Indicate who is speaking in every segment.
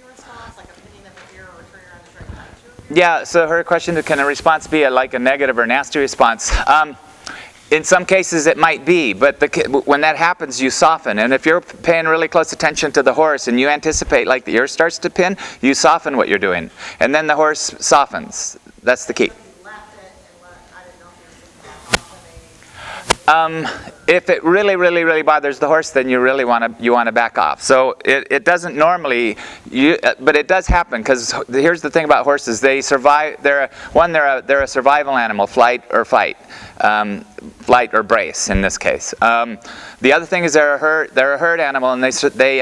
Speaker 1: response, like a pinning of the ear or turning around to try to touch you?
Speaker 2: Yeah, so her question, can a response be like a negative or nasty response? In some cases it might be, but when that happens you soften. And if you're paying really close attention to the horse and you anticipate like the ear starts to pin, you soften what you're doing. And then the horse softens. That's the key. If it really, really, really bothers the horse, then you really want to back off. So it doesn't normally, but it does happen, because here's the thing about horses: they survive. They're a survival animal, flight or fight, flight or brace in this case. The other thing is they're a herd animal, and they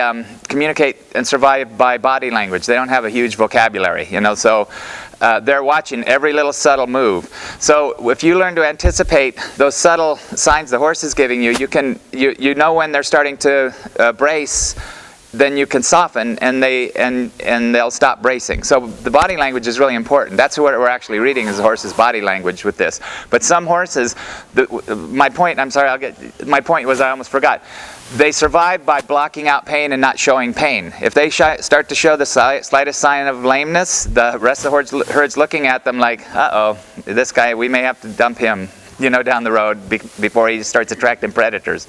Speaker 2: communicate and survive by body language. They don't have a huge vocabulary, so. They're watching every little subtle move. So if you learn to anticipate those subtle signs the horse is giving you, you know when they're starting to brace, then you can soften and they'll stop bracing. So the body language is really important. That's what we're actually reading, is the horse's body language with this. But some horses, my point was, I almost forgot. They survive by blocking out pain and not showing pain. If they start to show the slightest sign of lameness, the rest of the herd's looking at them like, uh-oh, this guy, we may have to dump him, down the road before he starts attracting predators.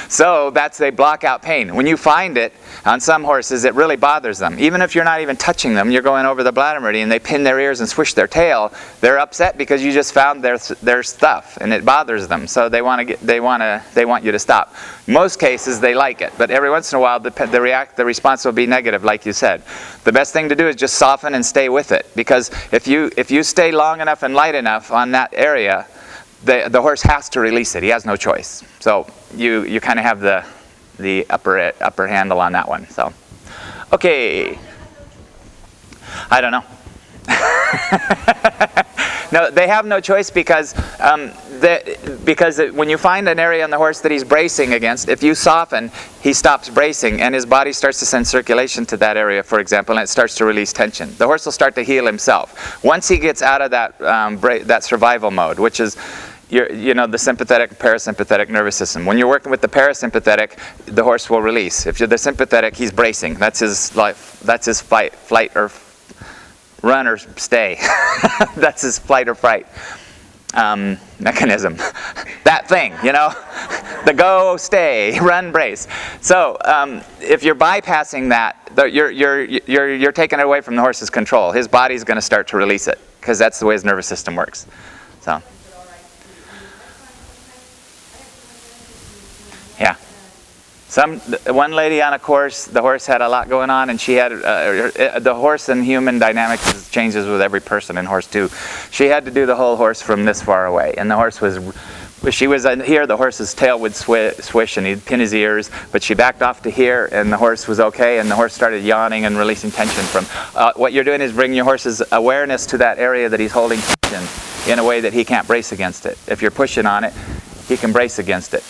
Speaker 2: So they block out pain. When you find it on some horses, it really bothers them. Even if you're not even touching them, you're going over the bladder meridian, they pin their ears and swish their tail. They're upset because you just found their stuff and it bothers them. So they want you to stop. Most cases they like it, but every once in a while the response will be negative, like you said. The best thing to do is just soften and stay with it, because if you stay long enough and light enough on that area, the horse has to release it. He has no choice. So you kind of have the upper handle on that one. So, okay. I don't know. No, they have no choice, because when you find an area on the horse that he's bracing against, if you soften, he stops bracing and his body starts to send circulation to that area, for example, and it starts to release tension. The horse will start to heal himself. Once he gets out of that survival mode, which is the sympathetic, parasympathetic nervous system. When you're working with the parasympathetic, the horse will release. If you're the sympathetic, he's bracing. That's his life. That's his flight or run or stay. That's his flight or fright mechanism. That thing, the go, stay, run, brace. So if you're bypassing that, you're taking it away from the horse's control. His body's going to start to release it, because that's the way his nervous system works. So. Yeah. One lady on a course, the horse had a lot going on, and she had the horse and human dynamics changes with every person in horse too. She had to do the whole horse from this far away, and the horse she was here, the horse's tail would swish and he'd pin his ears, but she backed off to here and the horse was okay, and the horse started yawning and releasing tension from. What you're doing is bringing your horse's awareness to that area that he's holding tension in a way that he can't brace against it. If you're pushing on it, he can brace against it.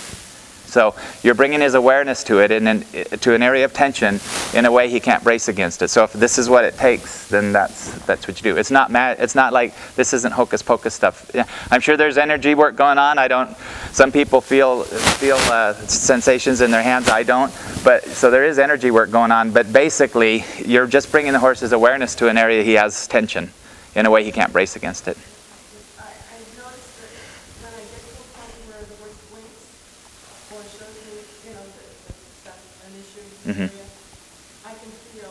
Speaker 2: So you're bringing his awareness to it, and to an area of tension in a way he can't brace against it. So if this is what it takes, then that's what you do. It's not like this isn't hocus pocus stuff. Yeah, I'm sure there's energy work going on. Some people feel sensations in their hands. I don't. But so there is energy work going on. But basically, you're just bringing the horse's awareness to an area he has tension in a way he can't brace against it. Mm-hmm.
Speaker 1: I can feel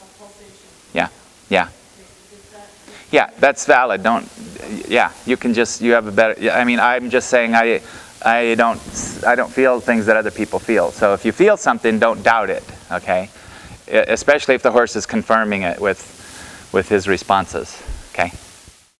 Speaker 1: a pulsation.
Speaker 2: Yeah. Yeah, that's valid. You have a better. I'm just saying I don't feel things that other people feel. So if you feel something, don't doubt it. Okay, especially if the horse is confirming it with his responses. Okay.